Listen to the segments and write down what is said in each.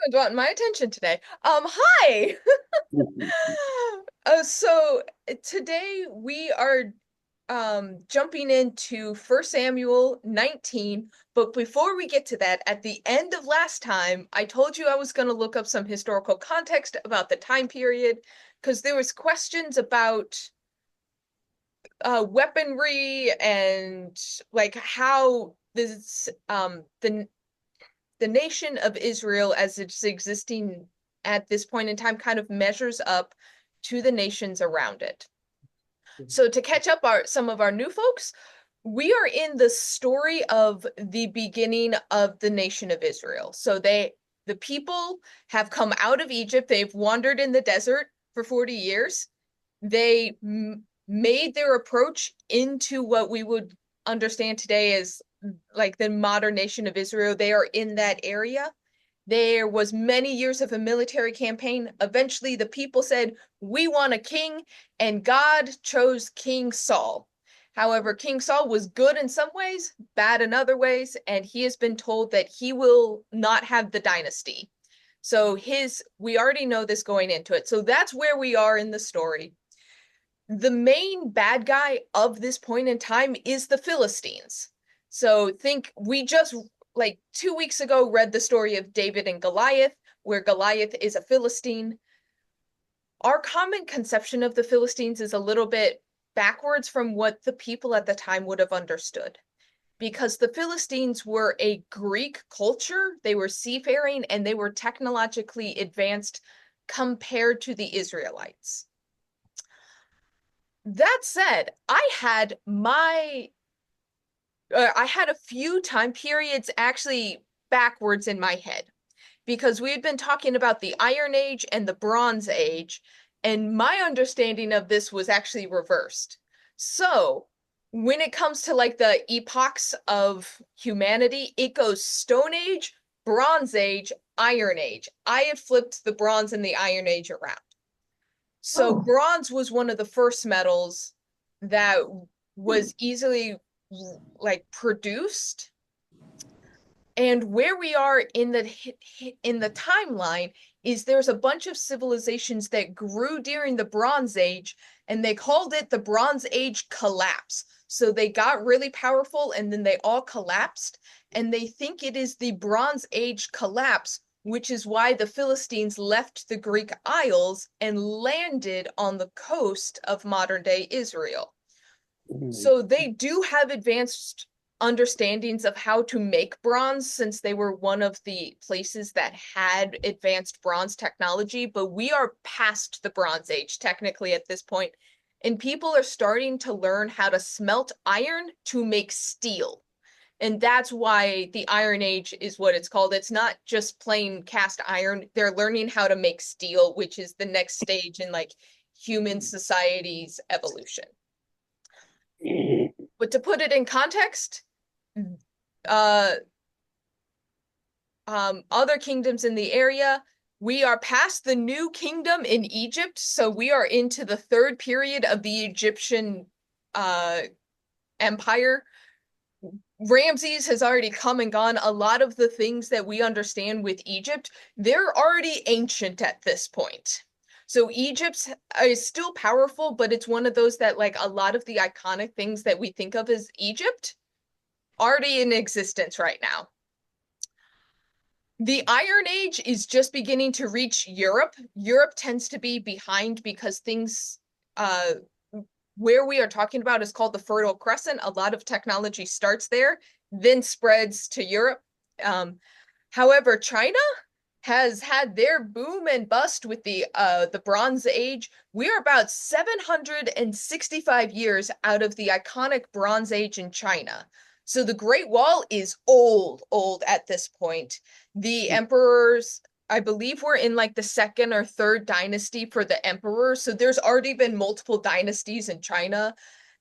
Everyone's wanting my attention today. Hi. So today we are jumping into First Samuel 19, but before we get to that, at the end of last time, I told you I was going to look up some historical context about the time period because there was questions about weaponry and like how this the nation of Israel as it's existing at this point in time kind of measures up to the nations around it. So to catch up some of our new folks, we are in the story of the beginning of the nation of Israel. So the people have come out of Egypt. They've wandered in the desert for 40 years. They made their approach into what we would understand today as like the modern nation of Israel. They are in that area. There was many years of a military campaign. Eventually, the people said, "We want a king," and God chose King Saul. However, King Saul was good in some ways, bad in other ways, and he has been told that he will not have the dynasty. So we already know this going into it. So that's where we are in the story. The main bad guy of this point in time is the Philistines. So think we just like 2 weeks ago read the story of David and Goliath, where Goliath is a Philistine. Our common conception of the Philistines is a little bit backwards from what the people at the time would have understood. Because the Philistines were a Greek culture, they were seafaring, and they were technologically advanced compared to the Israelites. That said, I had a few time periods actually backwards in my head because we had been talking about the Iron Age and the Bronze Age, and my understanding of this was actually reversed. So, when it comes to like the epochs of humanity, it goes Stone Age, Bronze Age, Iron Age. I had flipped the Bronze and the Iron Age around. So, bronze was one of the first metals that was easily like produced, and where we are in the timeline is there's a bunch of civilizations that grew during the Bronze Age, and they called it the Bronze Age collapse. So they got really powerful and then they all collapsed, and they think it is the Bronze Age collapse, which is why the Philistines left the Greek Isles and landed on the coast of modern day Israel. So they do have advanced understandings of how to make bronze since they were one of the places that had advanced bronze technology, but we are past the Bronze Age technically at this point, and people are starting to learn how to smelt iron to make steel. And that's why the Iron Age is what it's called. It's not just plain cast iron. They're learning how to make steel, which is the next stage in like human society's evolution. But to put it in context, uh, other kingdoms in the area, we are past the new kingdom in Egypt, so we are into the third period of the Egyptian empire. Ramses has already come and gone. A lot of the things that we understand with Egypt, they're already ancient at this point. So Egypt is still powerful, but it's one of those that like a lot of the iconic things that we think of as Egypt already in existence right now. The Iron Age is just beginning to reach Europe. Europe tends to be behind because things where we are talking about is called the Fertile Crescent. A lot of technology starts there, then spreads to Europe. However, China has had their boom and bust with the Bronze Age. We are about 765 years out of the iconic Bronze Age in China. So the Great Wall is old at this point. The emperors, I believe we're in like the second or third dynasty for the emperor. So there's already been multiple dynasties in China.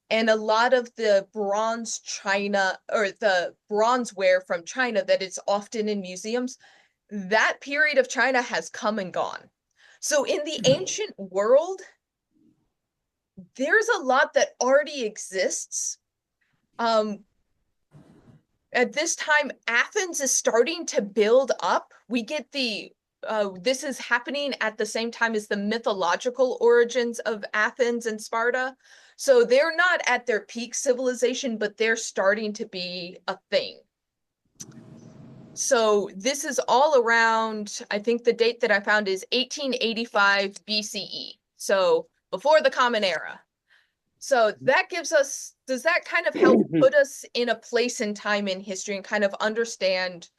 And a lot of the bronze China or the bronzeware from China that is often in museums, that period of China has come and gone. So in the ancient world, there's a lot that already exists. At this time, Athens is starting to build up. We get the this is happening at the same time as the mythological origins of Athens and Sparta. So they're not at their peak civilization, but they're starting to be a thing. So this is all around, I think the date that I found is 1885 BCE. So before the Common Era. So that gives us, does that kind of help put us in a place and time in history and kind of understand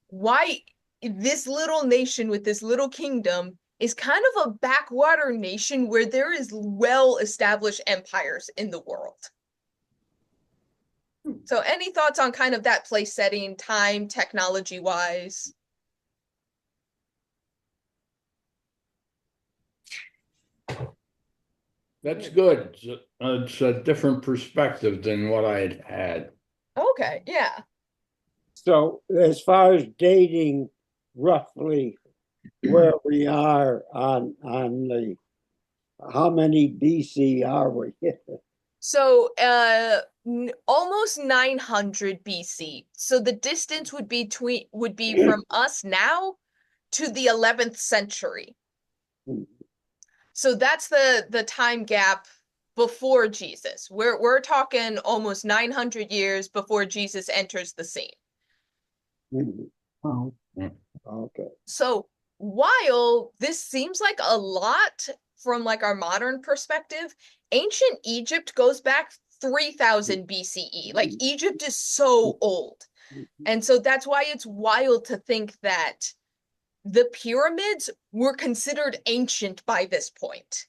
why this little nation with this little kingdom is kind of a backwater nation where there is well-established empires in the world? So any thoughts on kind of that place setting, time, technology-wise? That's good. It's a different perspective than what I had had. Okay, yeah. So as far as dating roughly where we are on the how many BC are we? So almost 900 BC. So the distance would be from us now to the 11th century. So that's the time gap before Jesus. We're talking almost 900 years before Jesus enters the scene. Oh, okay. So while this seems like a lot from like our modern perspective, ancient Egypt goes back 3000 BCE. Like Egypt is so old. And so that's why it's wild to think that the pyramids were considered ancient by this point.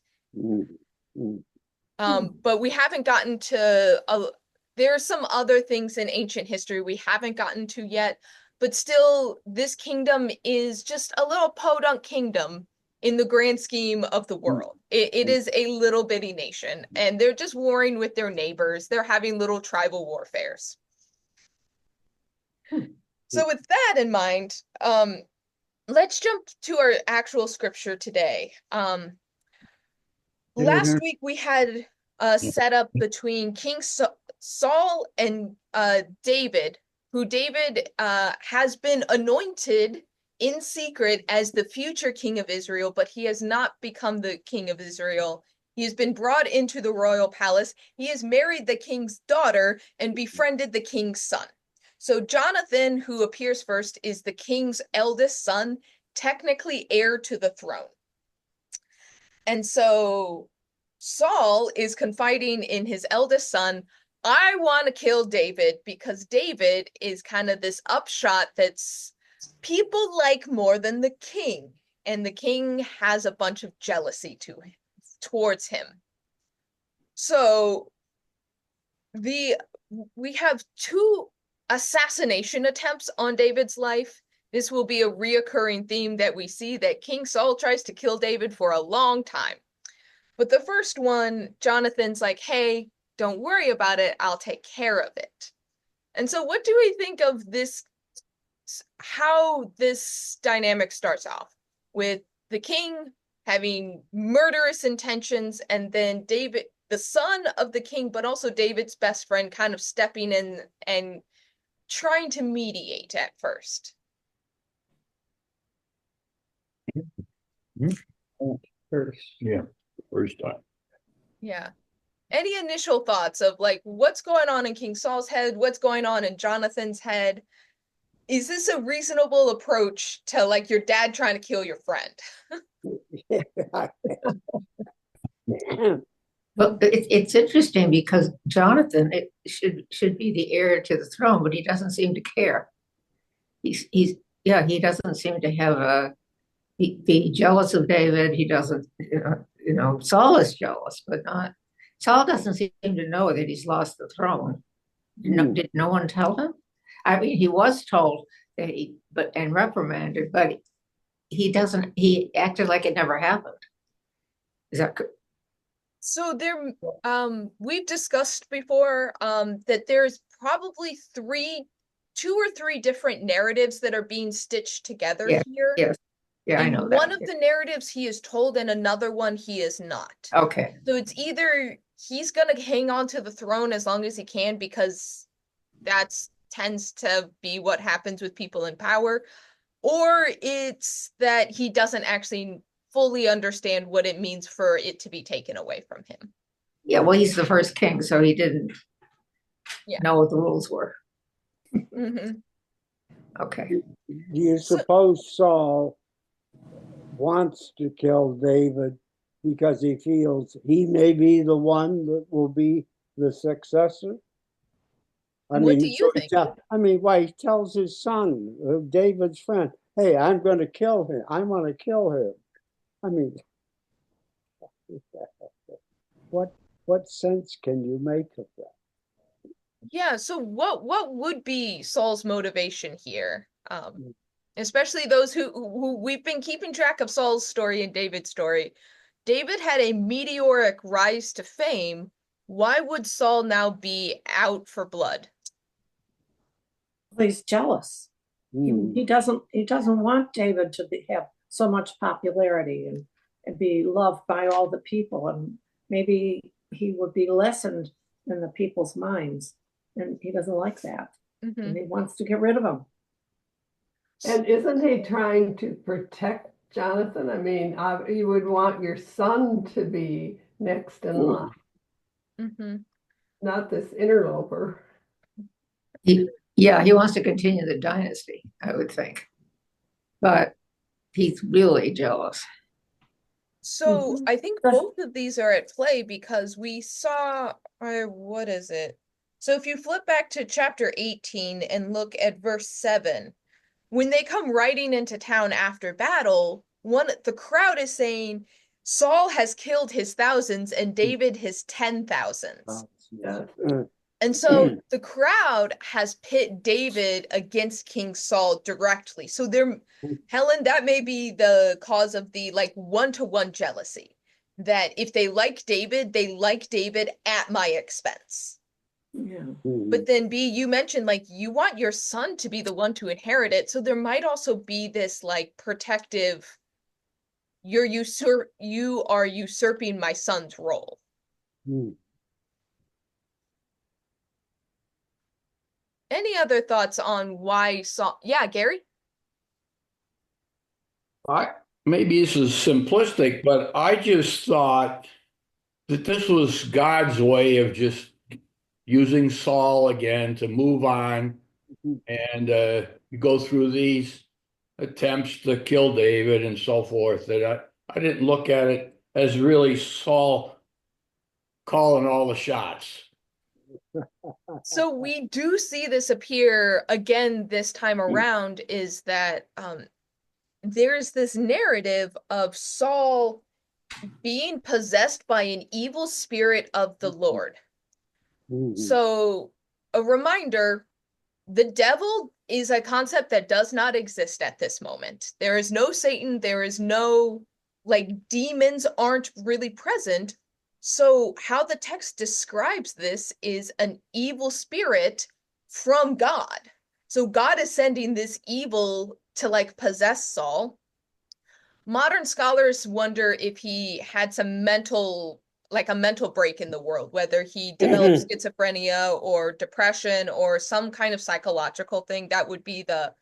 But we haven't gotten to, there are some other things in ancient history we haven't gotten to yet, but still this kingdom is just a little podunk kingdom in the grand scheme of the world. It is a little bitty nation, and they're just warring with their neighbors. They're having little tribal warfares. So with that in mind, let's jump to our actual scripture today. Last week we had a setup between King Saul and David, who David has been anointed in secret as the future king of Israel, but he has not become the king of Israel. He has been brought into the royal palace. He has married the king's daughter and befriended the king's son. So Jonathan, who appears first, is the king's eldest son, technically heir to the throne. And so Saul is confiding in his eldest son, I want to kill David because David is kind of this upshot that's people like more than the king. And the king has a bunch of jealousy towards him. So we have two assassination attempts on David's life. This will be a reoccurring theme that we see, that King Saul tries to kill David for a long time. But the first one, Jonathan's like, hey, don't worry about it. I'll take care of it. And so what do we think of this, how this dynamic starts off with the king having murderous intentions, and then David, the son of the king, but also David's best friend, kind of stepping in and trying to mediate at first? First time. Yeah. Any initial thoughts of like what's going on in King Saul's head, what's going on in Jonathan's head? Is this a reasonable approach to like your dad trying to kill your friend? Well, it's interesting because Jonathan should be the heir to the throne, but he doesn't seem to care. He doesn't seem to have be jealous of David. He doesn't, Saul is jealous, but not. Saul doesn't seem to know that he's lost the throne. Did no one tell him? I mean, he was told that and reprimanded, but he doesn't. He acted like it never happened. Is that good? So we've discussed before that there's probably two or three different narratives that are being stitched together here. Yes. Yeah, I know that. One of the narratives he is told, and another one he is not. Okay. So it's either he's gonna hang on to the throne as long as he can because that tends to be what happens with people in power, or it's that he doesn't actually fully understand what it means for it to be taken away from him. Yeah, well, he's the first king, so he didn't know what the rules were. Mm-hmm. Okay. Do you suppose Saul wants to kill David because he feels he may be the one that will be the successor? What do you think? Why he tells his son, David's friend, hey, I'm going to kill him. I want to kill him. I mean, what sense can you make of that? Yeah, so what would be Saul's motivation here? Especially those who we've been keeping track of Saul's story and David's story. David had a meteoric rise to fame. Why would Saul now be out for blood? He's jealous. He doesn't want David to have so much popularity and be loved by all the people, and maybe he would be lessened in the people's minds, and he doesn't like that. Mm-hmm. And he wants to get rid of him. And isn't he trying to protect Jonathan? I mean, you would want your son to be next in line, not this interloper. He wants to continue the dynasty, I would think. But he's really jealous. So I think both of these are at play because we saw, what is it? So if you flip back to chapter 18 and look at verse 7, when they come riding into town after battle, the crowd is saying, Saul has killed his thousands and David his 10,000s. Yeah. And so the crowd has pit David against King Saul directly. So Helen, that may be the cause of the like one-to-one jealousy. That if they like David at my expense. Yeah. But then B, you mentioned like you want your son to be the one to inherit it. So there might also be this like protective, you are usurping my son's role. Any other thoughts on why Saul? Yeah, Gary? Maybe this is simplistic, but I just thought that this was God's way of just using Saul again to move on and go through these attempts to kill David and so forth. That I didn't look at it as really Saul calling all the shots. So we do see this appear again this time around, is that there's this narrative of Saul being possessed by an evil spirit of the Lord. So a reminder, the devil is a concept that does not exist at this moment. There is no Satan, there is no, like, demons aren't really present. So how the text describes this is an evil spirit from God. So God is sending this evil to like possess Saul. Modern scholars wonder if he had some mental break in the world, whether he developed schizophrenia or depression or some kind of psychological thing. That would be the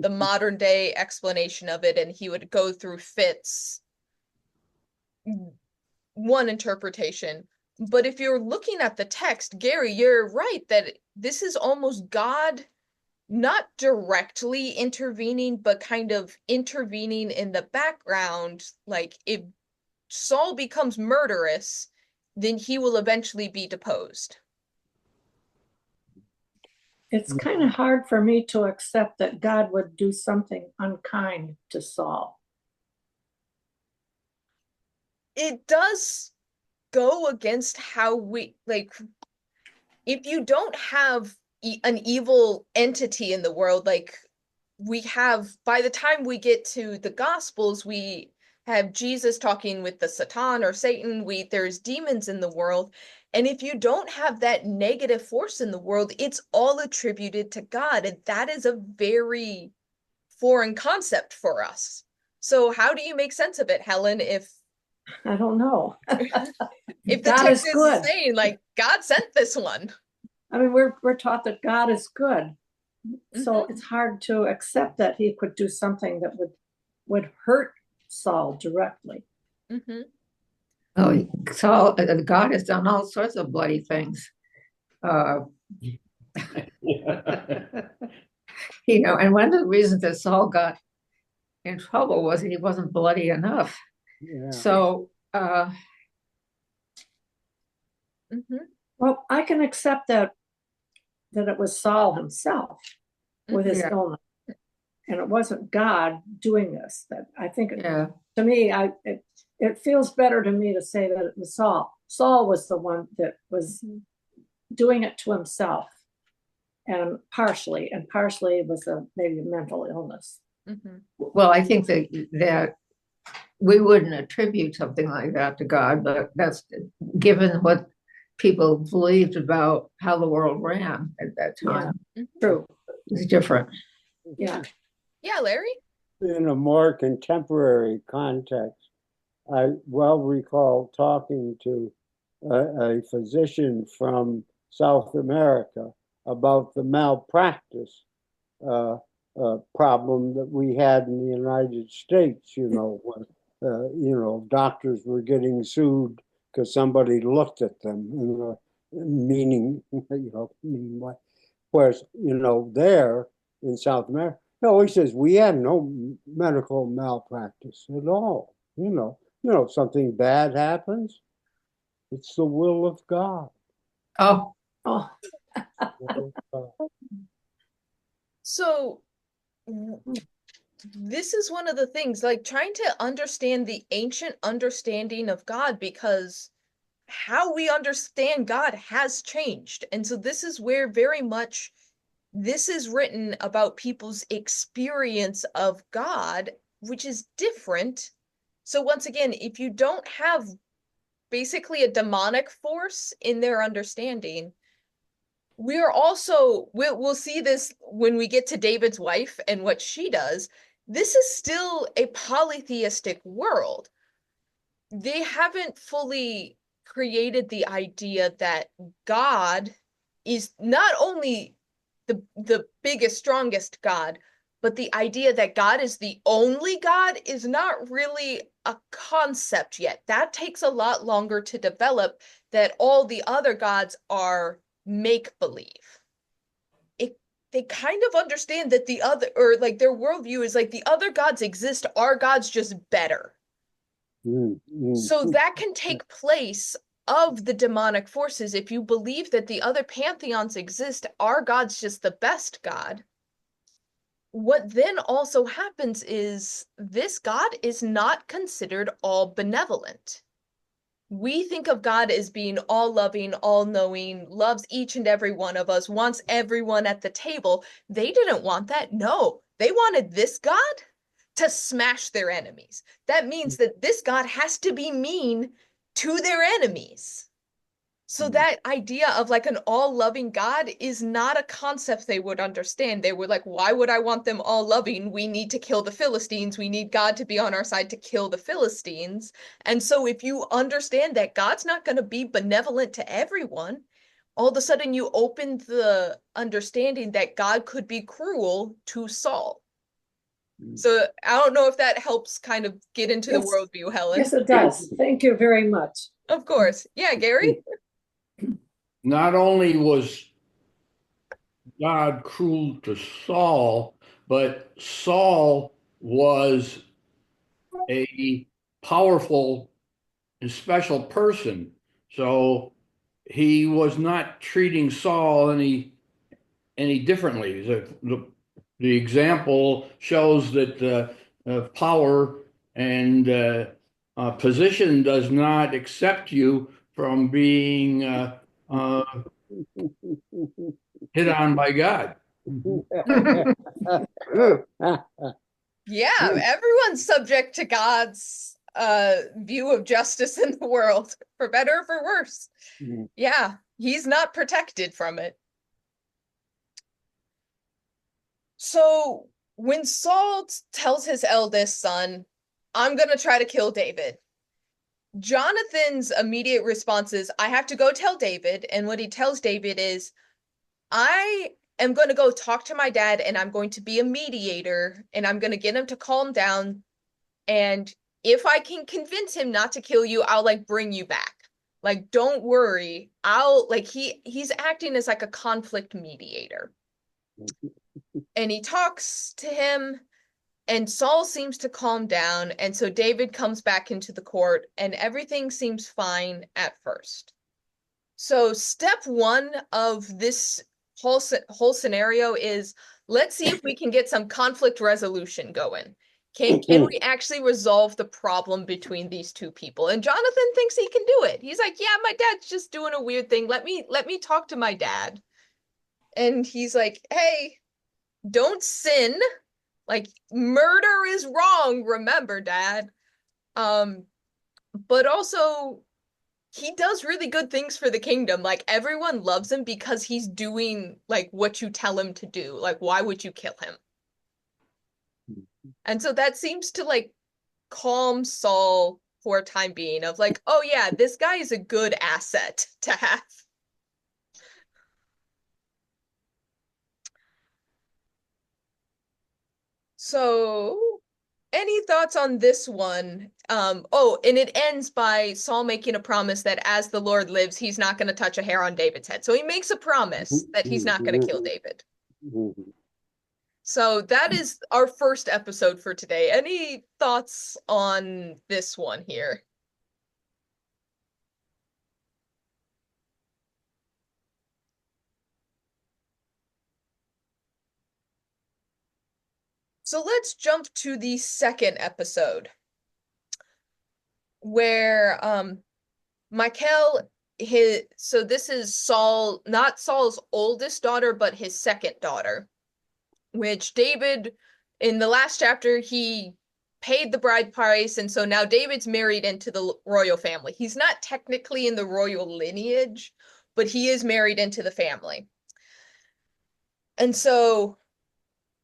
modern day explanation of it, and he would go through fits. One interpretation. But if you're looking at the text, Gary, you're right that this is almost God not directly intervening, but kind of intervening in the background. Like if Saul becomes murderous, then he will eventually be deposed. It's kind of hard for me to accept that God would do something unkind to Saul. It does go against how we, like, if you don't have an evil entity in the world, like we have, by the time we get to the Gospels, we have Jesus talking with the Satan or Satan, there's demons in the world. And if you don't have that negative force in the world, it's all attributed to God. And that is a very foreign concept for us. So how do you make sense of it, Helen, if I don't know. if the God text is good. saying like God sent this one? I mean, we're taught that God is good, So it's hard to accept that he could do something that would hurt Saul directly. Mm-hmm. Oh, Saul, God has done all sorts of bloody things. You know, and one of the reasons that Saul got in trouble was he wasn't bloody enough. Yeah. So, Well, I can accept that it was Saul himself with his Yeah. illness, and it wasn't God doing this. That I think, yeah, to me, it feels better to me to say that it was Saul. Saul was the one that was doing it to himself, and partially it was maybe a mental illness. well, I think that we wouldn't attribute something like that to God, but that's given what people believed about how the world ran at that time. True. It's different. Yeah. Yeah, Larry? In a more contemporary context, I well recall talking to a physician from South America about the malpractice problem that we had in the United States, you know, when doctors were getting sued because somebody looked at them, meaning what? Whereas, there in South America, no, he says we had no medical malpractice at all. Something bad happens, it's the will of God. Oh, So this is one of the things, like trying to understand the ancient understanding of God, because how we understand God has changed. And so this is where very much this is written about people's experience of God, which is different. So once again, if you don't have basically a demonic force in their understanding, we'll see this when we get to David's wife and what she does. This is still a polytheistic world. They haven't fully created the idea that God is not only the biggest, strongest God, but the idea that God is the only God is not really a concept yet. That takes a lot longer to develop, that all the other gods are make-believe. They kind of understand that the other, or like their worldview is like the other gods exist, our god's just better. So that can take place of the demonic forces. If you believe that the other pantheons exist, our god's just the best god. What then also happens is this God is not considered all benevolent. We think of God as being all loving, all knowing, loves each and every one of us, wants everyone at the table. They didn't want that. No, they wanted this God to smash their enemies. That means that this God has to be mean to their enemies. So that idea of like an all-loving God is not a concept they would understand. They were like, why would I want them all loving? We need to kill the Philistines. We need God to be on our side to kill the Philistines. And so if you understand that God's not going to be benevolent to everyone, all of a sudden you open the understanding that God could be cruel to Saul. So I don't know if that helps kind of get into the worldview, Helen. Yes, it does. Thank you very much. Of course. Yeah, Gary? Not only was God cruel to Saul, but Saul was a powerful and special person. So he was not treating Saul any differently. The example shows that power and position does not accept you from being hit on by God. Yeah, everyone's subject to God's view of justice in the world, for better or for worse. Yeah, he's not protected from it. So when Saul tells his eldest son, I'm going to try to kill David, Jonathan's immediate response is, I have to go tell David. And what he tells David is, I am going to go talk to my dad, and I'm going to be a mediator, and I'm going to get him to calm down. And if I can convince him not to kill you, I'll like bring you back. Like, don't worry. I'll like he's acting as like a conflict mediator. And he talks to him, and Saul seems to calm down. And so David comes back into the court, and everything seems fine at first. So step one of this whole scenario is, let's see if we can get some conflict resolution going. Can we actually resolve the problem between these two people? And Jonathan thinks he can do it. He's like, yeah, my dad's just doing a weird thing. Let me talk to my dad. And he's like, hey, don't sin. Like, murder is wrong, remember, Dad. But also, he does really good things for the kingdom. Like, everyone loves him because he's doing like what you tell him to do. Like, why would you kill him? And so that seems to like calm Saul for a time being, of like, oh yeah, this guy is a good asset to have. So, any thoughts on this one? Oh, and it ends by Saul making a promise that as the Lord lives, he's not going to touch a hair on David's head. So he makes a promise that he's not going to kill David. So that is our first episode for today. Any thoughts on this one here? So let's jump to the second episode, where Michal, so this is Saul, not Saul's oldest daughter, but his second daughter, which David, in the last chapter, he paid the bride price, and so now David's married into the royal family. He's not technically in the royal lineage, but he is married into the family. And so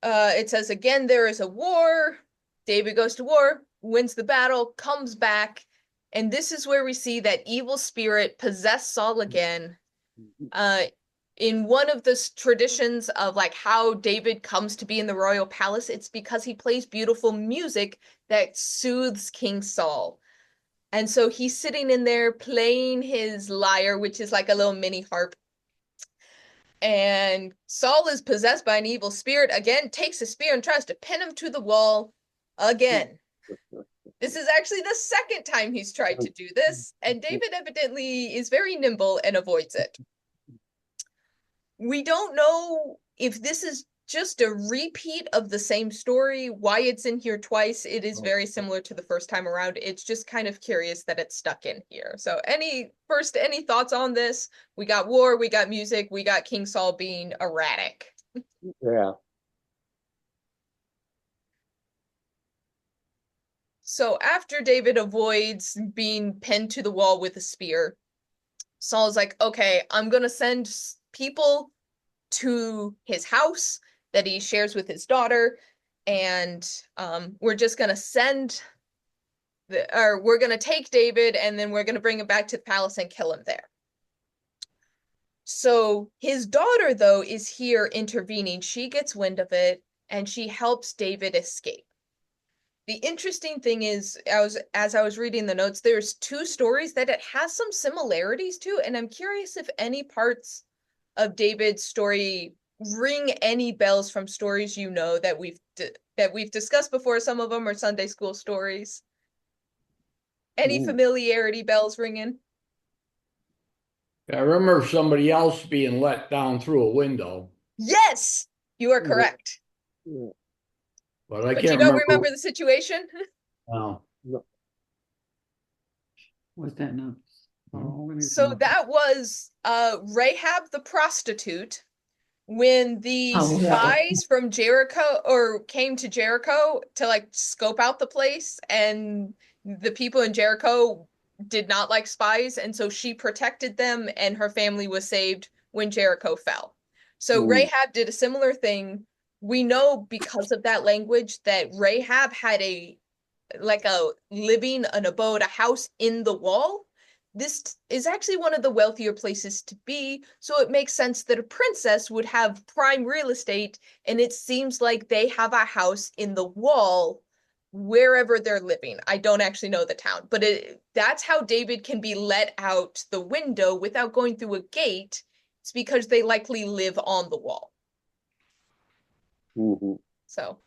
it says, again, there is a war. David goes to war, wins the battle, comes back. And this is where we see that evil spirit possess Saul again. In one of the traditions of like how David comes to be in the royal palace, it's because he plays beautiful music that soothes King Saul. And so he's sitting in there playing his lyre, which is like a little mini harp. And Saul is possessed by an evil spirit again, takes a spear and tries to pin him to the wall again. This is actually the second time he's tried to do this, and David evidently is very nimble and avoids it. We don't know if this is just a repeat of the same story, why it's in here twice. It is very similar to the first time around. It's just kind of curious that it's stuck in here. So any thoughts on this? We got war, we got music, we got King Saul being erratic. Yeah. So after David avoids being pinned to the wall with a spear, Saul's like, okay, I'm going to send people to his house that he shares with his daughter, and we're just going to we're going to take David, and then we're going to bring him back to the palace and kill him there. So his daughter, though, is here intervening. She gets wind of it, and she helps David escape. The interesting thing is, as I was reading the notes, there's two stories that it has some similarities to, and I'm curious if any parts of David's story ring any bells from stories you know that we've discussed before. Some of them are Sunday school stories. Any familiarity bells ringing? I remember somebody else being let down through a window. Yes, you are correct. But I But can't you don't remember. remember the situation? No. Was that not? So that was Rahab the prostitute, when the spies from Jericho came to Jericho to like scope out the place, and the people in Jericho did not like spies, and so she protected them, and her family was saved when Jericho fell. So Rahab did a similar thing. We know because of that language that Rahab had an abode, a house in the wall this is actually one of the wealthier places to be, so it makes sense that a princess would have prime real estate, and it seems like they have a house in the wall wherever they're living. I don't actually know the town, but that's how David can be let out the window without going through a gate. It's because they likely live on the wall. Mm-hmm. So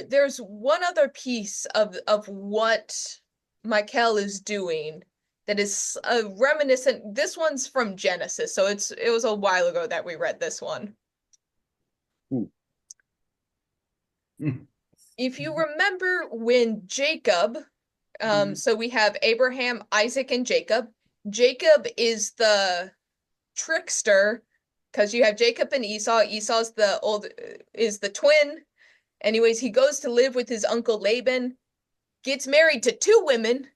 there's one other piece of what Michael is doing that is reminiscent. This one's from Genesis, so it was a while ago that we read this one. If you remember when Jacob, so we have Abraham, Isaac, and Jacob. Jacob is the trickster because you have Jacob and Esau. Esau's is the twin. Anyways, he goes to live with his uncle Laban, gets married to 2 women,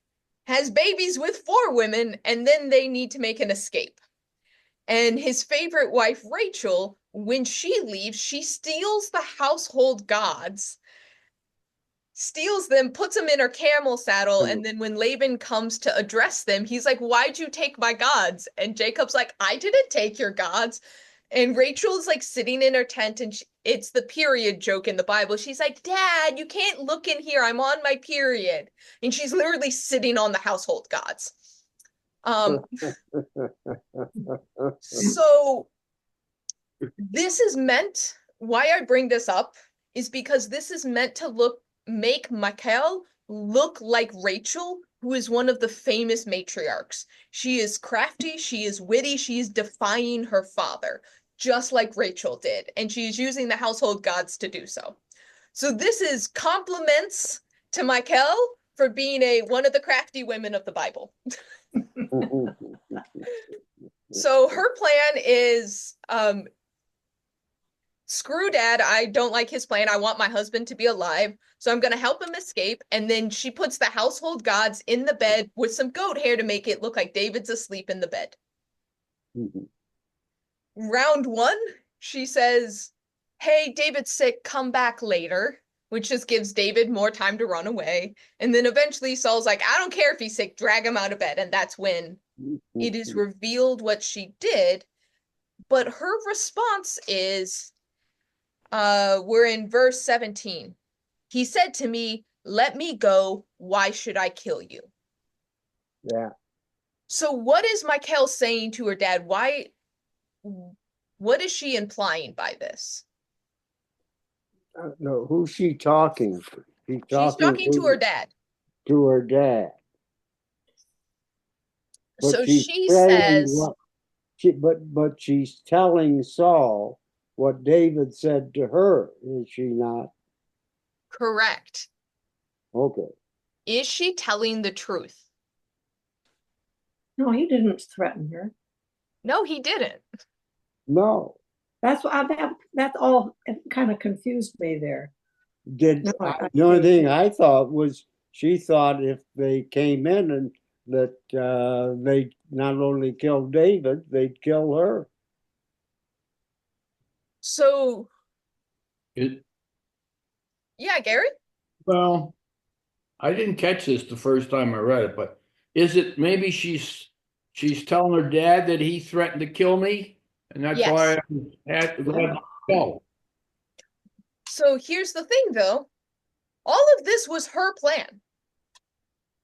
has babies with 4 women, and then they need to make an escape. And his favorite wife, Rachel, when she leaves, she steals the household gods, steals them, puts them in her camel saddle, and then when Laban comes to address them, he's like, "Why'd you take my gods?" And Jacob's like, "I didn't take your gods." And Rachel's like sitting in her tent, and it's the period joke in the Bible. She's like, "Dad, you can't look in here. I'm on my period." And she's literally sitting on the household gods. So this is meant, why I bring this up is because this is meant to make Michal look like Rachel, who is one of the famous matriarchs. She is crafty, she is witty, she is defying her father, just like Rachel did, and she is using the household gods to do so. So this is compliments to Michal for being one of the crafty women of the Bible. So her plan is, screw dad, I don't like his plan. I want my husband to be alive, so I'm going to help him escape. And then she puts the household gods in the bed with some goat hair to make it look like David's asleep in the bed. Round 1, she says, "Hey, David's sick, come back later," which just gives David more time to run away. And then eventually Saul's like, "I don't care if he's sick, drag him out of bed." And that's when it is revealed what she did. But her response is, we're in verse 17. "He said to me, 'Let me go. Why should I kill you?'" Yeah. So what is Michal saying to her dad? What is she implying by this? No, who's she talking to? She's talking to her dad. To her dad. But So she's she saying says, but she's telling Saul what David said to her, is she not? correct. Okay. Is she telling the truth? No, he didn't threaten her. No, he didn't. No. That's all kind of confused me there. The only thing I thought was she thought if they came in and that they not only killed David, they'd kill her. So, It, yeah, Gary? well, I didn't catch this the first time I read it, but is it maybe she's telling her dad that he threatened to kill me, and that's Yes. why I had to go. So here's the thing, though. All of this was her plan.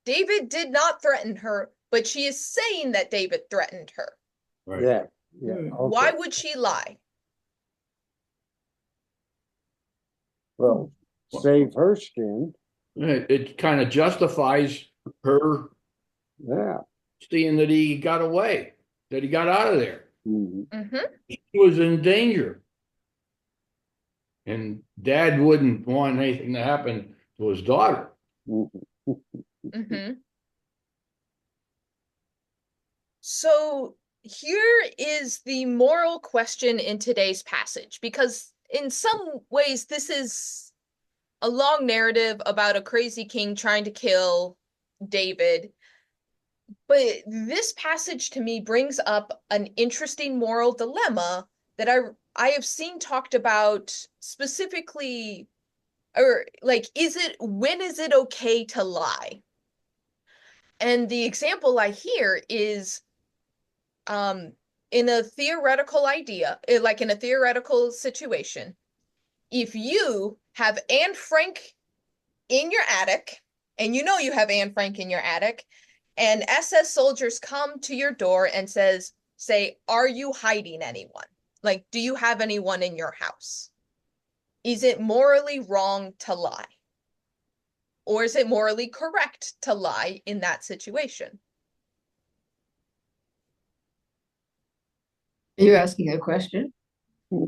David did not threaten her, but she is saying that David threatened her. Right. Yeah. Yeah. Hmm. Okay. Why would she lie? Well, save her skin. It kind of justifies her Yeah. seeing that he got away, that he got out of there. Mm-hmm. He was in danger. And dad wouldn't want anything to happen to his daughter. Mm-hmm. So here is the moral question in today's passage, because in some ways this is a long narrative about a crazy king trying to kill David. But this passage to me brings up an interesting moral dilemma that I have seen talked about specifically or like, when is it okay to lie? And the example I hear is in a theoretical idea, like in a theoretical situation, if you have Anne Frank in your attic, and you know you have Anne Frank in your attic, and SS soldiers come to your door and say, are you hiding anyone? Like, do you have anyone in your house? Is it morally wrong to lie? Or is it morally correct to lie in that situation? Are you asking a question?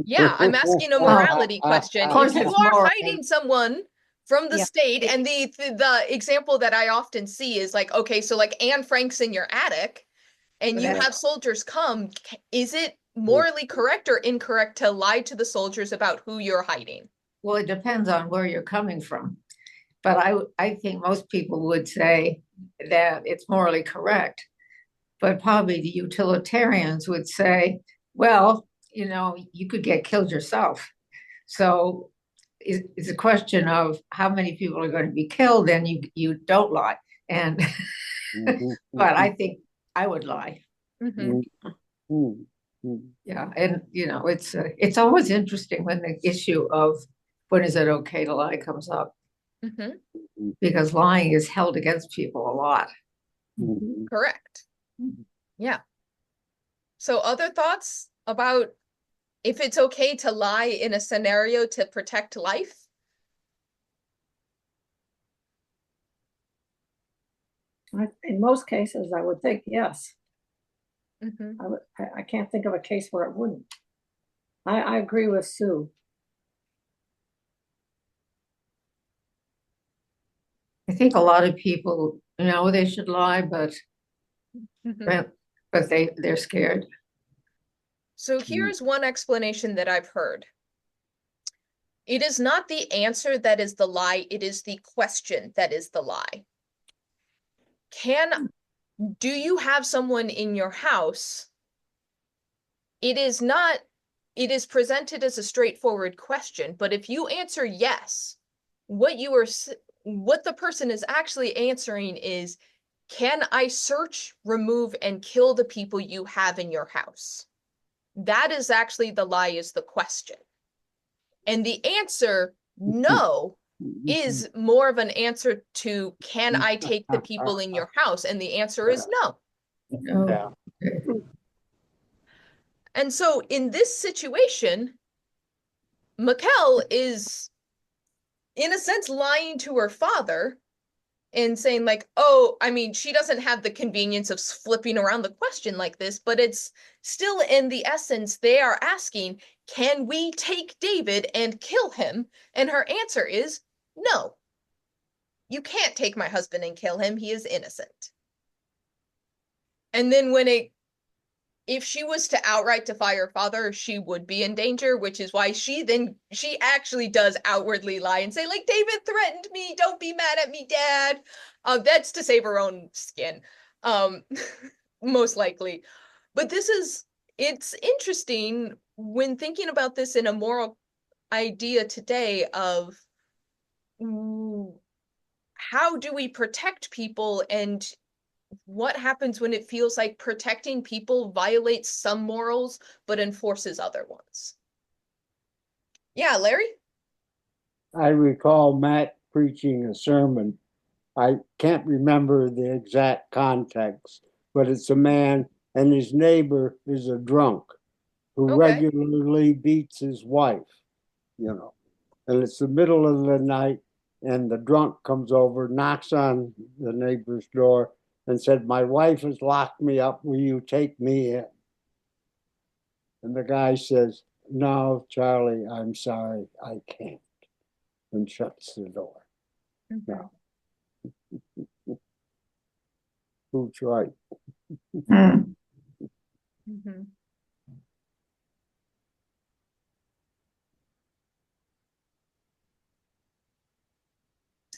Yeah, I'm asking a morality question. Of If course you it's are moral. hiding someone from the Yeah. state, and the example that I often see is like, okay, so like Anne Frank's in your attic, and you Yeah. have soldiers come, is it morally correct or incorrect to lie to the soldiers about who you're hiding? Well, it depends on where you're coming from. But I think most people would say that it's morally correct. But probably the utilitarians would say, well, you could get killed yourself. So it's a question of how many people are going to be killed, and you don't lie. And but I think I would lie. Yeah, and it's always interesting when the issue of when is it okay to lie comes up, because lying is held against people a lot. Correct. Yeah. So other thoughts about if it's okay to lie in a scenario to protect life? In most cases, I would think yes. Mhm. I can't think of a case where it wouldn't. I agree with Sue. I think a lot of people know they should lie, but Mhm. they're scared. So here's one explanation that I've heard. It is not the answer that is the lie, it is the question that is the lie. Do you have someone in your house? It is presented as a straightforward question, but if you answer yes, what the person is actually answering is, can I search, remove, and kill the people you have in your house? That is actually the lie, is the question. And the answer, no, is more of an answer to, can I take the people in your house? And the answer is no. Yeah. And so in this situation, Mikkel is, in a sense, lying to her father and saying like, oh, I mean, she doesn't have the convenience of flipping around the question like this, but it's still in the essence, they are asking, can we take David and kill him? And her answer is, no, you can't take my husband and kill him. He is innocent. And then if she was to outright defy her father, she would be in danger, which is why she actually does outwardly lie and say, like, David threatened me, don't be mad at me, Dad. That's to save her own skin, most likely. But it's interesting when thinking about this in a moral idea today of how do we protect people, and what happens when it feels like protecting people violates some morals but enforces other ones? Yeah, Larry? I recall Matt preaching a sermon. I can't remember the exact context, but it's a man and his neighbor is a drunk who Okay. regularly beats his wife, and it's the middle of the night, and the drunk comes over, knocks on the neighbor's door, and said, "My wife has locked me up. Will you take me in?" And the guy says, "No, Charlie, I'm sorry, I can't," and shuts the door. Now, who's right?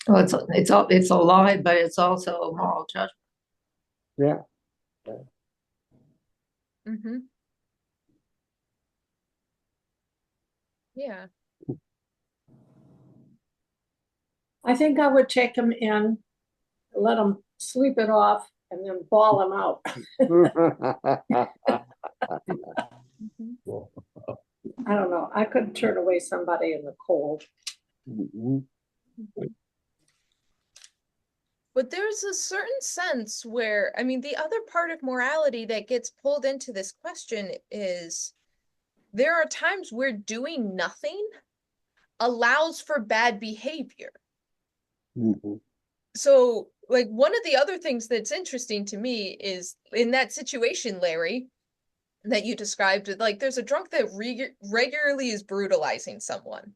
Well, it's a lie, but it's also a moral judgment. Yeah. Yeah. I think I would take him in, let him sleep it off, and then bawl him out. I don't know. I couldn't turn away somebody in the cold. But there's a certain sense where, I mean, the other part of morality that gets pulled into this question is there are times where doing nothing allows for bad behavior. So, like, one of the other things that's interesting to me is in that situation, Larry, that you described, like, there's a drunk that regularly is brutalizing someone.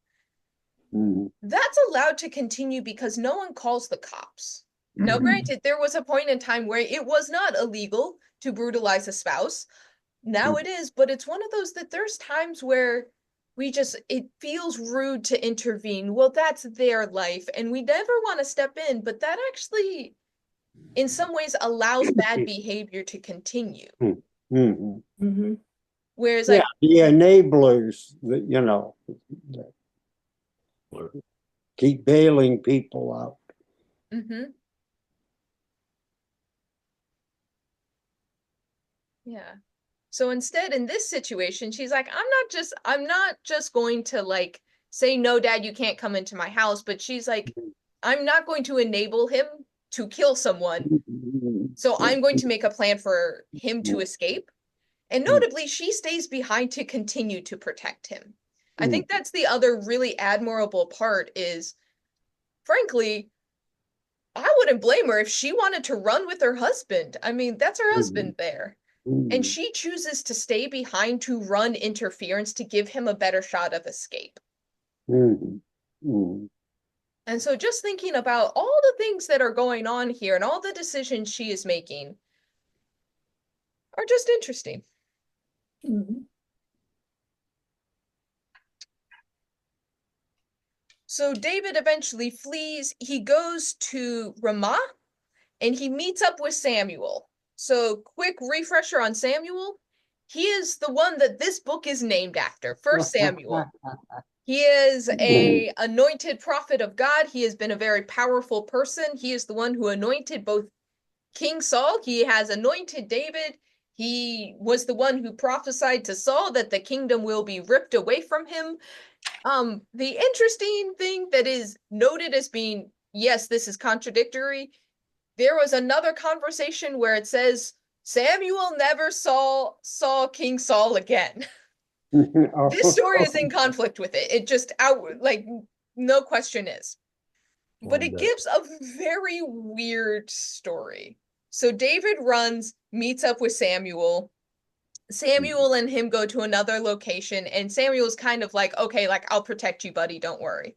That's allowed to continue because no one calls the cops. Now, granted, there was a point in time where it was not illegal to brutalize a spouse. Now it is, but it's one of those that there's times where it feels rude to intervene. Well, that's their life, and we never want to step in, but that actually, in some ways, allows bad behavior to continue. Whereas, like, the enablers, that keep bailing people out. Yeah. So instead, in this situation, she's like, I'm not just going to, like, say, no, Dad, you can't come into my house, but she's like, I'm not going to enable him to kill someone. So I'm going to make a plan for him to escape. And notably, she stays behind to continue to protect him. I think that's the other really admirable part is, frankly, I wouldn't blame her if she wanted to run with her husband. I mean, that's her husband there. And she chooses to stay behind to run interference to give him a better shot of escape. And so just thinking about all the things that are going on here and all the decisions she is making are just interesting. So David eventually flees. He goes to Ramah and he meets up with Samuel. So quick refresher on Samuel. He is the one that this book is named after, 1 Samuel. He is an anointed prophet of God. He has been a very powerful person. He is the one who anointed both King Saul. He has anointed David. He was the one who prophesied to Saul that the kingdom will be ripped away from him. The interesting thing that is noted as being, yes, this is contradictory. There was another conversation where it says Samuel never saw King Saul again. This story is in conflict with it. It just no question is. But it gives a very weird story. So David runs, meets up with Samuel. Samuel and him go to another location, and Samuel's kind of like, okay, like, I'll protect you, buddy, don't worry.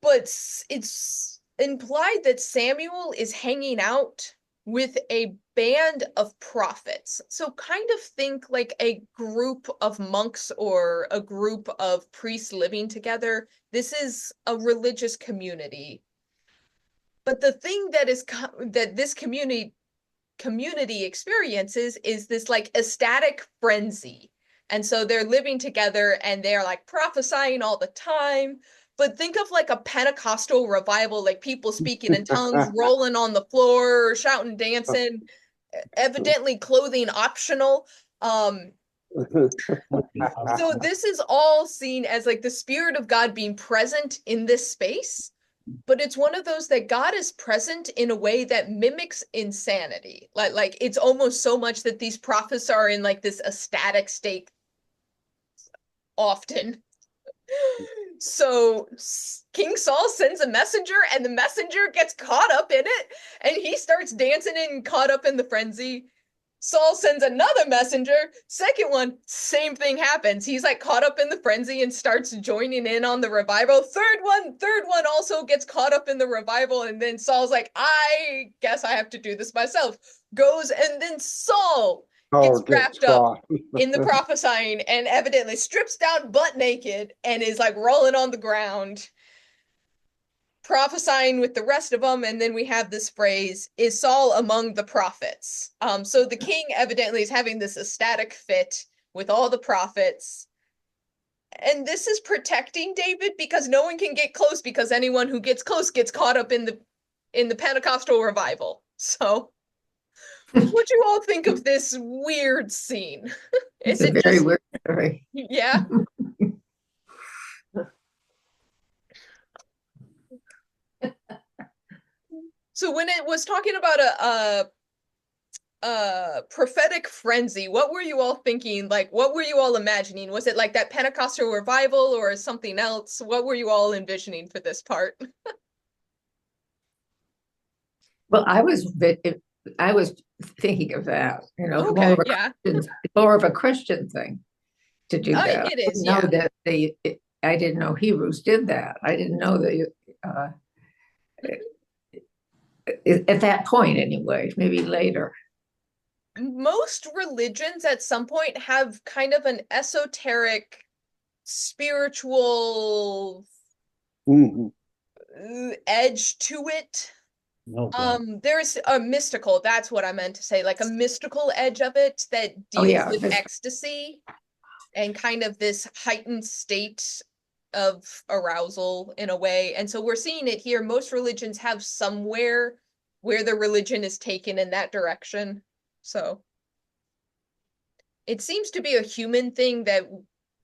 But it's implied that Samuel is hanging out with a band of prophets. So kind of think like a group of monks or a group of priests living together. This is a religious community. But the thing that this community experiences is this like ecstatic frenzy. And so they're living together and they're like prophesying all the time. But think of like a Pentecostal revival, like people speaking in tongues, rolling on the floor, shouting, dancing, evidently clothing optional. So this is all seen as like the Spirit of God being present in this space. But it's one of those that God is present in a way that mimics insanity. Like it's almost so much that these prophets are in like this ecstatic state often. So King Saul sends a messenger and the messenger gets caught up in it and he starts dancing and caught up in the frenzy. Saul sends another messenger. Second one, same thing happens. He's like caught up in the frenzy and starts joining in on the revival. Third one also gets caught up in the revival. And then Saul's like, I guess I have to do this myself. Goes and then Saul gets wrapped up in the prophesying and evidently strips down butt naked and is like rolling on the ground, prophesying with the rest of them. And then we have this phrase, is Saul among the prophets? So the king evidently is having this ecstatic fit with all the prophets. And this is protecting David because no one can get close because anyone who gets close gets caught up in the Pentecostal revival. So what do you all think of this weird scene? It's Is a it very just weird story. yeah? So when it was talking about a prophetic frenzy, what were you all thinking? Like, what were you all imagining? Was it like that Pentecostal revival or something else? What were you all envisioning for this part? Well, I was thinking of that, Okay, yeah. more of a Christian thing to do that. It is, I yeah. didn't know that I didn't know Hebrews did that. I didn't know that at that point anyway, maybe later. Most religions at some point have kind of an esoteric spiritual Mhm. edge to it. Okay. There's a mystical, that's what I meant to say, like a mystical edge of it that Oh deals yeah, with ecstasy and kind of this heightened state of arousal in a way. And so we're seeing it here. Most religions have somewhere where the religion is taken in that direction. So it seems to be a human thing that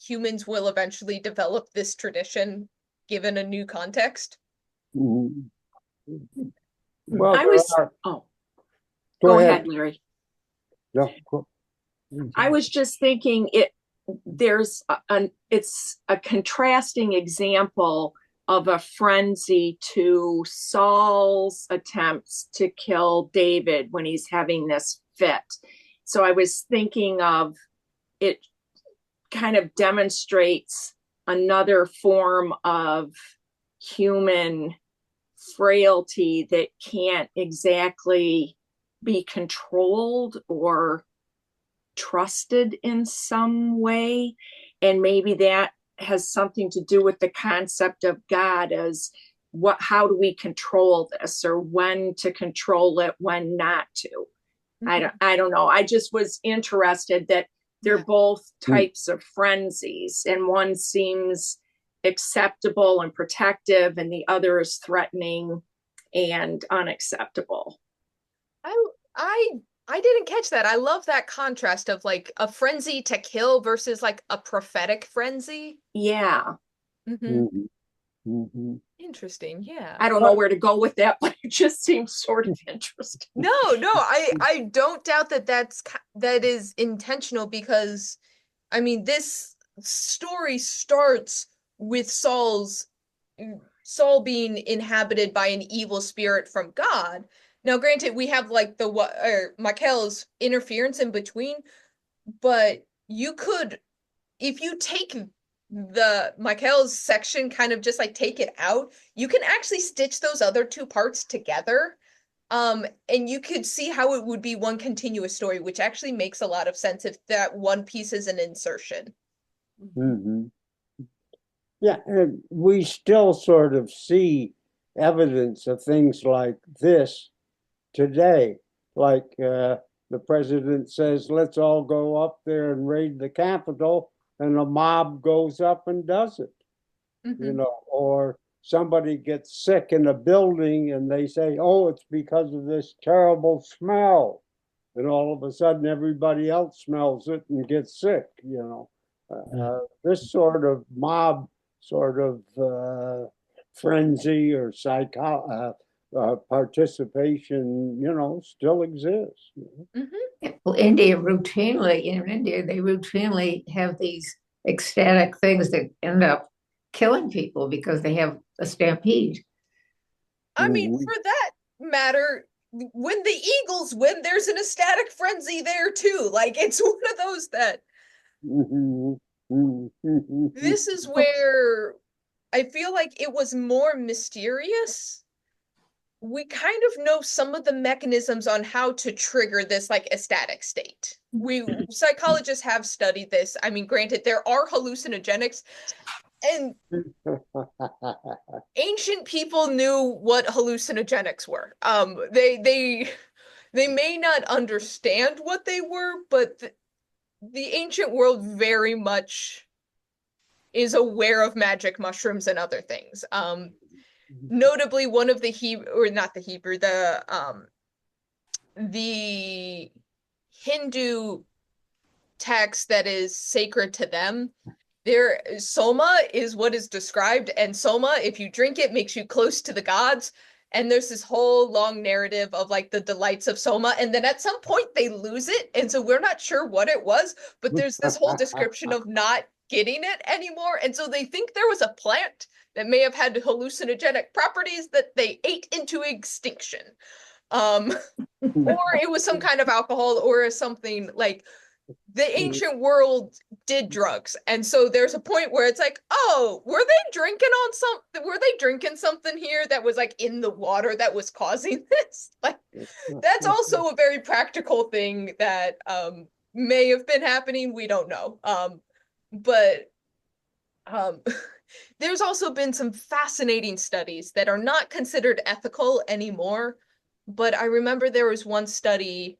humans will eventually develop this tradition given a new context. Mhm. Well, I was, oh, go go ahead. ahead, Larry. No, go. I was just thinking it's a contrasting example of a frenzy to Saul's attempts to kill David when he's having this fit. So I was thinking of it kind of demonstrates another form of human frailty that can't exactly be controlled or trusted in some way. And maybe that has something to do with the concept of God as how do we control this, or when to control it, when not to. I don't know. I just was interested that they're both types of frenzies, and one seems acceptable and protective, and the other is threatening and unacceptable. I didn't catch that. I love that contrast of like a frenzy to kill versus like a prophetic frenzy. Yeah. Mhm. Mhm. Interesting. Yeah. I don't know where to go with that, but it just seems sort of interesting. No, I don't doubt that that is intentional because I mean this story starts with Saul being inhabited by an evil spirit from God. Now, granted, we have like Michael's interference in between, but you could, if you take the Michael's section, kind of just like take it out, you can actually stitch those other two parts together. And you could see how it would be one continuous story, which actually makes a lot of sense if that one piece is an insertion. Mhm. Yeah, and we still sort of see evidence of things like this today. Like the president says, let's all go up there and raid the Capitol, and a mob goes up and does it. Or somebody gets sick in a building and they say, oh, it's because of this terrible smell. And all of a sudden, everybody else smells it and gets sick. This sort of mob sort of frenzy or participation, still exists. Well, in India, they routinely have these ecstatic things that end up killing people because they have a stampede. I mean, for that matter, when the Eagles win, there's an ecstatic frenzy there too. Like it's one of those that this is where I feel like it was more mysterious. We kind of know some of the mechanisms on how to trigger this like ecstatic state. Psychologists have studied this. I mean, granted, there are hallucinogenics, and ancient people knew what hallucinogenics were. They may not understand what they were, but the ancient world very much is aware of magic mushrooms and other things. Notably, one of the the Hindu text that is sacred to them, their soma is what is described, and soma, if you drink it, makes you close to the gods. And there's this whole long narrative of like the delights of soma, and then at some point they lose it, and so we're not sure what it was, but there's this whole description of not getting it anymore, and so they think there was a plant that may have had hallucinogenic properties that they ate into extinction. Or it was some kind of alcohol or something like the ancient world did drugs. And so there's a point where it's like, oh, were they drinking something here that was like in the water that was causing this? Like that's also a very practical thing that may have been happening. We don't know. But there's also been some fascinating studies that are not considered ethical anymore. But I remember there was one study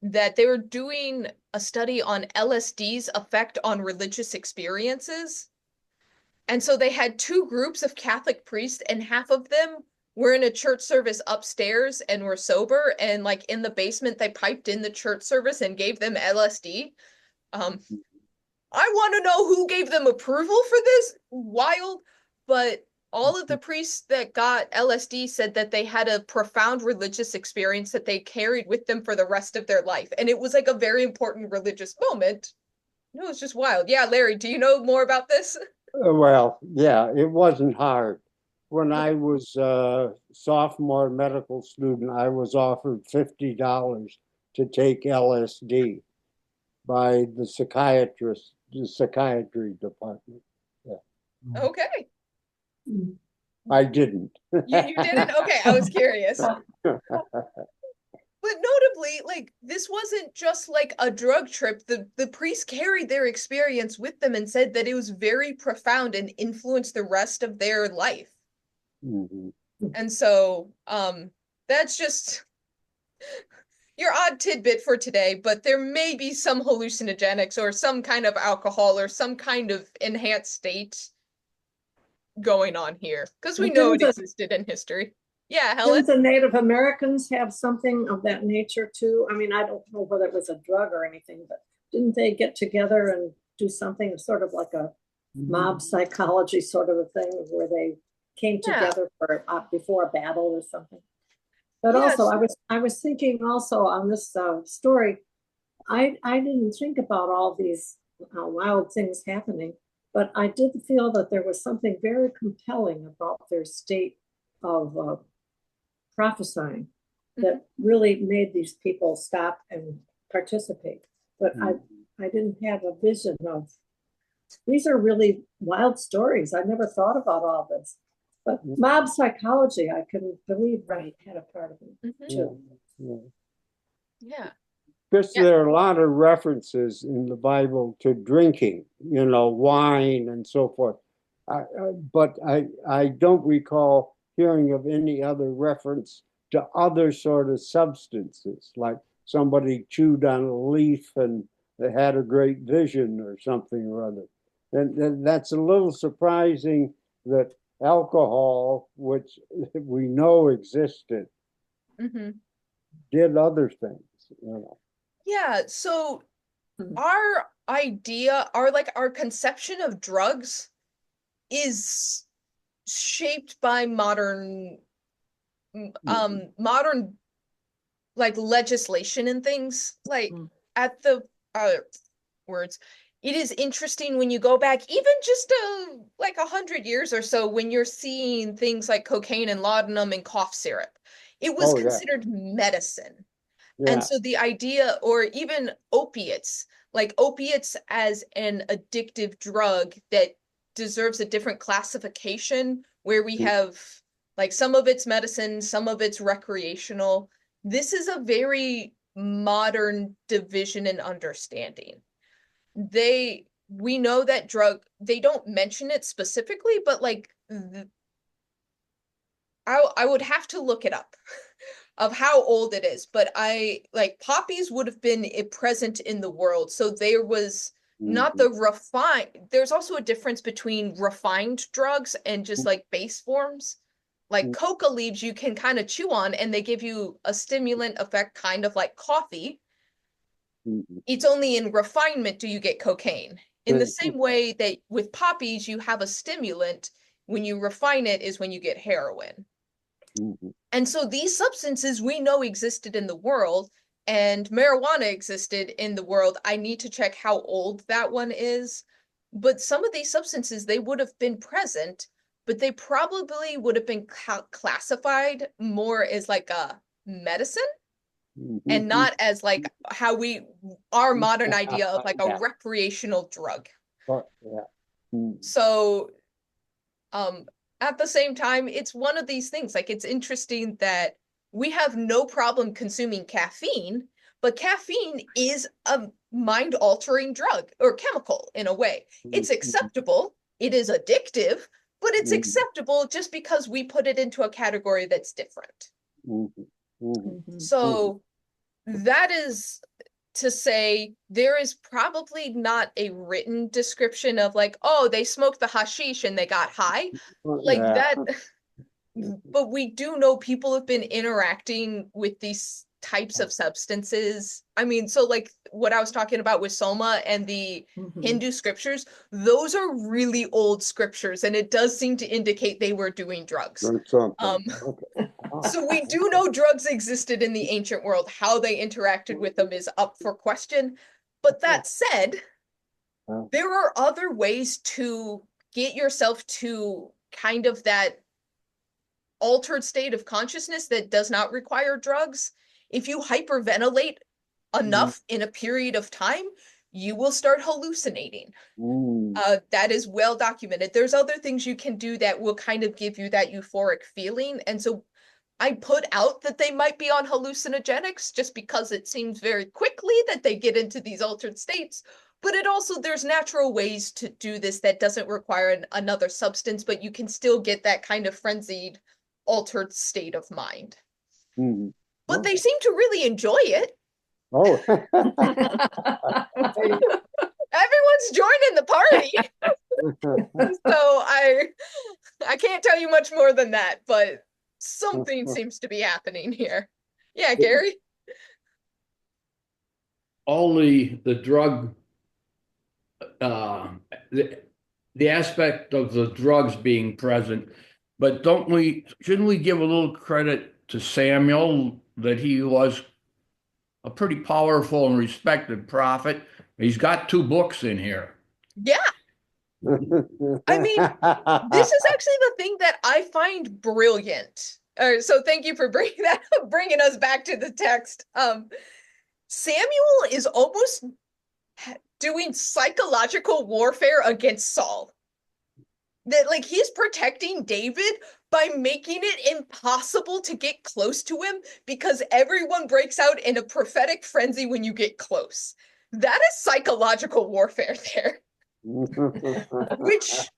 that they were doing a study on LSD's effect on religious experiences. And so they had two groups of Catholic priests, and half of them were in a church service upstairs and were sober. And like in the basement, they piped in the church service and gave them LSD. I want to know who gave them approval for this. Wild. But all of the priests that got LSD said that they had a profound religious experience that they carried with them for the rest of their life. And it was like a very important religious moment. It was just wild. Yeah, Larry, do you know more about this? Well, yeah, it wasn't hard. When I was a sophomore medical student, I was offered $50 to take LSD by the psychiatrist, the psychiatry department. Yeah. Okay. I didn't. You didn't? Okay, I was curious. But notably, like this wasn't just like a drug trip. The priests carried their experience with them and said that it was very profound and influenced the rest of their life. Mhm. And so that's just your odd tidbit for today, but there may be some hallucinogenics or some kind of alcohol or some kind of enhanced state going on here because we know it existed in history. Yeah, Helen. Didn't the Native Americans have something of that nature too? I mean, I don't know whether it was a drug or anything, but didn't they get together and do something sort of like a mob psychology sort of a thing where they came together for before a battle or something? But Yes. also, I was thinking also on this story, I didn't think about all these wild things happening, but I did feel that there was something very compelling about their state of prophesying that really made these people stop and participate. But I didn't have a vision of, these are really wild stories. I never thought about all this. But mob psychology, I can believe had a part of it too. Yeah. Chris, there are a lot of references in the Bible to drinking, wine and so forth. But I don't recall hearing of any other reference to other sort of substances, like somebody chewed on a leaf and they had a great vision or something or other. And that's a little surprising that alcohol, which we know existed, did other things, Yeah, so our idea, our conception of drugs is shaped by modern like legislation and things. Like at the words, it is interesting when you go back even just like 100 years or so, when you're seeing things like cocaine and laudanum and cough syrup. It was considered medicine. Yeah. And so the idea, or even opiates, like opiates as an addictive drug that deserves a different classification, where we have like some of it's medicine, some of it's recreational. This is a very modern division and understanding. We know that they don't mention it specifically, but like I would have to look it up of how old it is, but poppies would have been present in the world. So there was not the refined. There's also a difference between refined drugs and just like base forms. Like coca leaves you can kind of chew on and they give you a stimulant effect, kind of like coffee. It's only in refinement do you get cocaine. In the same way that with poppies, you have a stimulant. When you refine it is when you get heroin. And so these substances we know existed in the world, and marijuana existed in the world. I need to check how old that one is. But some of these substances, they would have been present, but they probably would have been classified more as like a medicine and not as like how our modern idea of like a recreational drug. So at the same time, it's one of these things. Like, it's interesting that we have no problem consuming caffeine, but caffeine is a mind-altering drug or chemical in a way. It's acceptable. It is addictive, but it's acceptable just because we put it into a category that's different. So that is to say there is probably not a written description of like, oh, they smoked the hashish and they got high. Like that. But we do know people have been interacting with these types of substances. I mean, so like what I was talking about with Soma and the Hindu scriptures, those are really old scriptures, and it does seem to indicate they were doing drugs. So we do know drugs existed in the ancient world. How they interacted with them is up for question. But that said, there are other ways to get yourself to kind of that altered state of consciousness that does not require drugs. If you hyperventilate enough in a period of time, you will start hallucinating. That is well documented. There's other things you can do that will kind of give you that euphoric feeling. And so I put out that they might be on hallucinogenics just because it seems very quickly that they get into these altered states. But it also, there's natural ways to do this that doesn't require another substance, but you can still get that kind of frenzied, altered state of mind. But they seem to really enjoy it. Everyone's joining the party. So I can't tell you much more than that, but something seems to be happening here. Yeah, Gary? Only the drug, the aspect of the drugs being present, but shouldn't we give a little credit to Samuel that he was a pretty powerful and respected prophet? He's got 2 books in here. Yeah. I mean, this is actually the thing that I find brilliant. So thank you for bringing us back to the text. Samuel is almost doing psychological warfare against Saul. That like he's protecting David by making it impossible to get close to him because everyone breaks out in a prophetic frenzy when you get close. That is psychological warfare there. Which,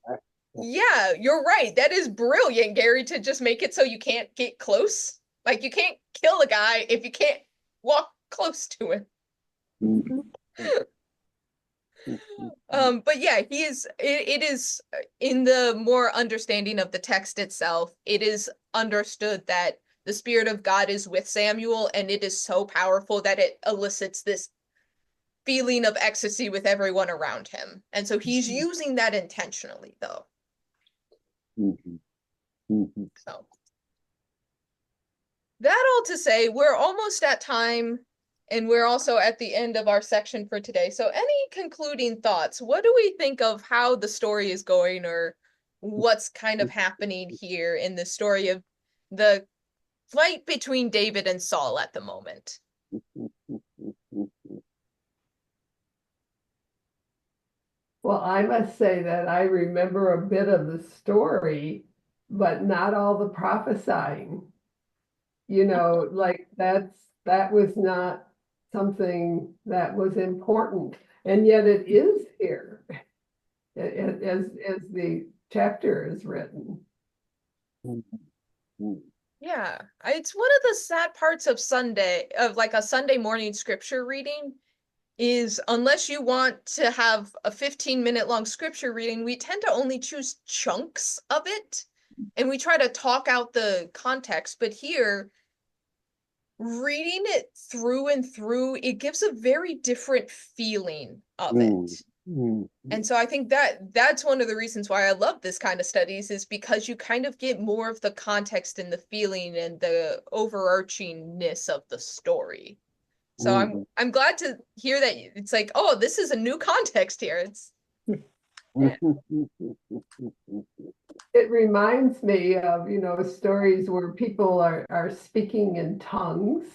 yeah, you're right. That is brilliant, Gary, to just make it so you can't get close. Like, you can't kill a guy if you can't walk close to him. But yeah, it is in the more understanding of the text itself, it is understood that the Spirit of God is with Samuel, and it is so powerful that it elicits this feeling of ecstasy with everyone around him. And so he's using that intentionally, though. So that all to say, we're almost at time, and we're also at the end of our section for today. So any concluding thoughts? What do we think of how the story is going, or what's kind of happening here in the story of the fight between David and Saul at the moment? Well, I must say that I remember a bit of the story, but not all the prophesying. You know, like that was not something that was important, and yet it is here, as the chapter is written. Yeah, it's one of the sad parts of Sunday, of like a Sunday morning scripture reading, is unless you want to have a 15-minute long scripture reading, we tend to only choose chunks of it and we try to talk out the context. But here, reading it through and through, it gives a very different feeling of it. And so I think that that's one of the reasons why I love this kind of studies, is because you kind of get more of the context and the feeling and the overarchingness of the story. So I'm glad to hear that it's like, oh, this is a new context here. It's It reminds me of, stories where people are speaking in tongues.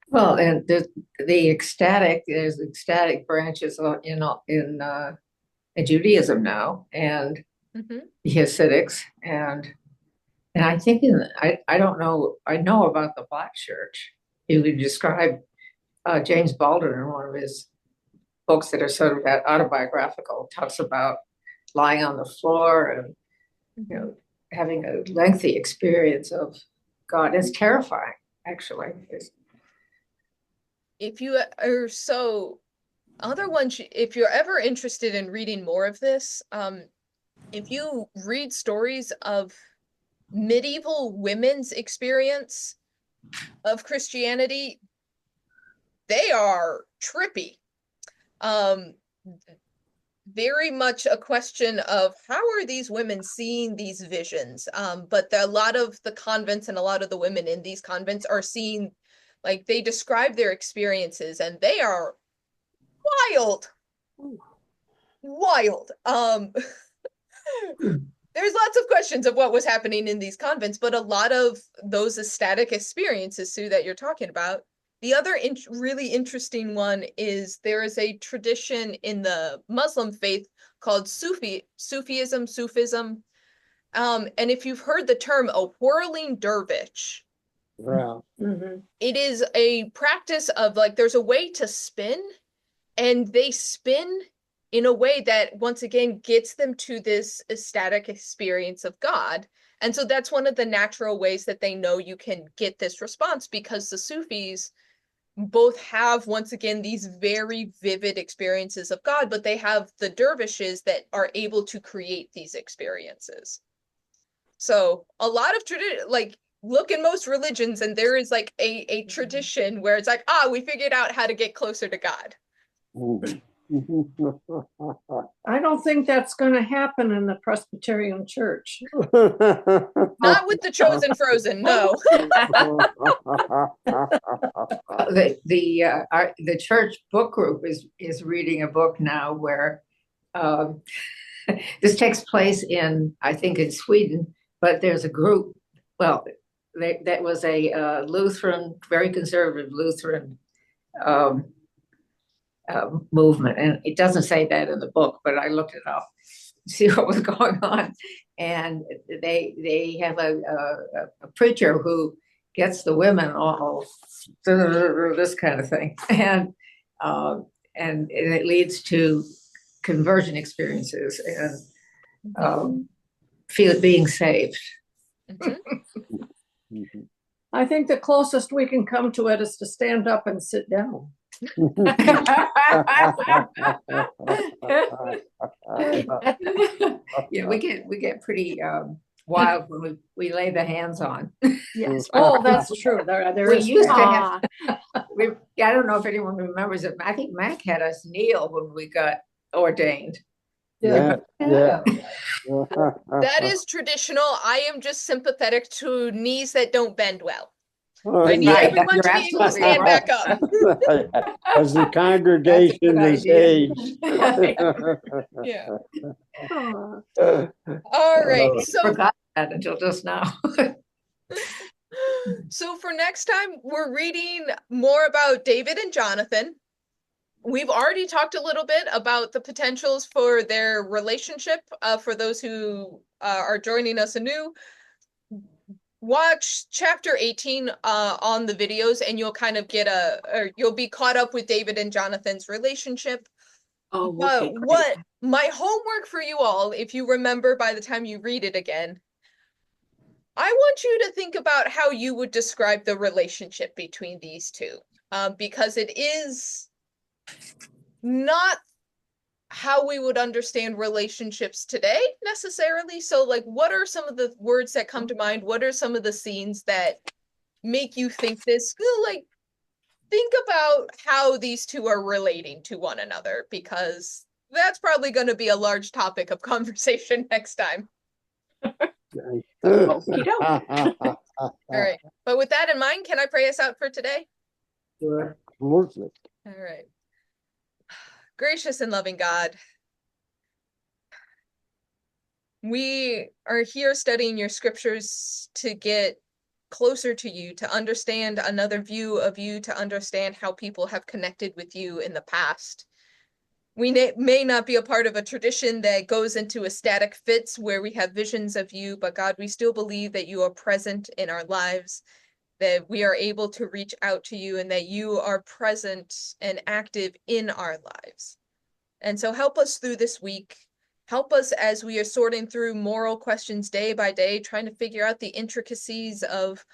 Well, and there's there's ecstatic branches in Judaism now, and the Hasidics, and I think I don't know, I know about the Black Church. You would describe James Baldwin in one of his books that are sort of that autobiographical, talks about lying on the floor and having a lengthy experience of God. It's terrifying, actually. If you are if you're ever interested in reading more of this, if you read stories of medieval women's experience of Christianity, they are trippy. Very much a question of how are these women seeing these visions? But a lot of the convents and a lot of the women in these convents are seeing, like, they describe their experiences and they are wild. There's lots of questions of what was happening in these convents, but a lot of those ecstatic experiences, Sue, that you're talking about. The other really interesting one is there is a tradition in the Muslim faith called Sufism. And if you've heard the term a whirling dervish, it is a practice of, like, there's a way to spin, and they spin in a way that once again gets them to this ecstatic experience of God. And so that's one of the natural ways that they know you can get this response, because the Sufis both have, once again, these very vivid experiences of God, but they have the dervishes that are able to create these experiences. So a lot of tradition, like, look in most religions and there is like a tradition where it's like, we figured out how to get closer to God. I don't think that's going to happen in the Presbyterian Church. Not with the Chosen Frozen, no. The church book group is reading a book now where this takes place I think in Sweden, but there's a group. Well, that was a Lutheran, very conservative Lutheran movement, and it doesn't say that in the book, but I looked it up to see what was going on, and they have a preacher who gets the women all this kind of thing, and it leads to conversion experiences and being saved. I think the closest we can come to it is to stand up and sit down. Yeah, we get pretty wild when we lay the hands on. Yes. Oh, that's true. There We is used to that. have. I don't know if anyone remembers it. I think Mac had us kneel when we got ordained. Yeah. That is traditional. I am just sympathetic to knees that don't bend well. I need Right, everyone to be able to stand back up. As the congregation is aged. Yeah. Oh. All right. So Forgot that until just now. So for next time, we're reading more about David and Jonathan. We've already talked a little bit about the potentials for their relationship. For those who are joining us anew, watch chapter 18 on the videos, and you'll kind of get you'll be caught up with David and Jonathan's relationship. Oh, But okay, great. what my homework for you all, if you remember by the time you read it again, I want you to think about how you would describe the relationship between these two. because it is not how we would understand relationships today necessarily. So like, what are some of the words that come to mind? What are some of the scenes that make you think this? Like, think about how these two are relating to one another, because that's probably going to be a large topic of conversation next time. Okey-doke. All right. But with that in mind, can I pray us out for today? Sure. Absolutely. All right. Gracious and loving God, we are here studying your scriptures to get closer to you, to understand another view of you, to understand how people have connected with you in the past. We may not be a part of a tradition that goes into ecstatic fits where we have visions of you, but God, we still believe that you are present in our lives, that we are able to reach out to you, and that you are present and active in our lives. And so help us through this week. Help us as we are sorting through moral questions day by day, trying to figure out the intricacies of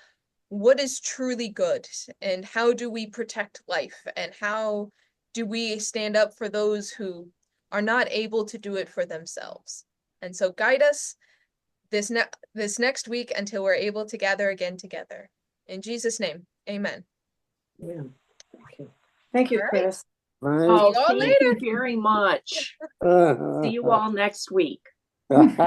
what is truly good and how do we protect life and how do we stand up for those who are not able to do it for themselves. And so guide us this next week until we're able to gather again together. In Jesus' name, amen. Yeah. Okay. Thank you, All right. Chris. Right. Oh, See y'all thank you very much. See you all next week. Terrific.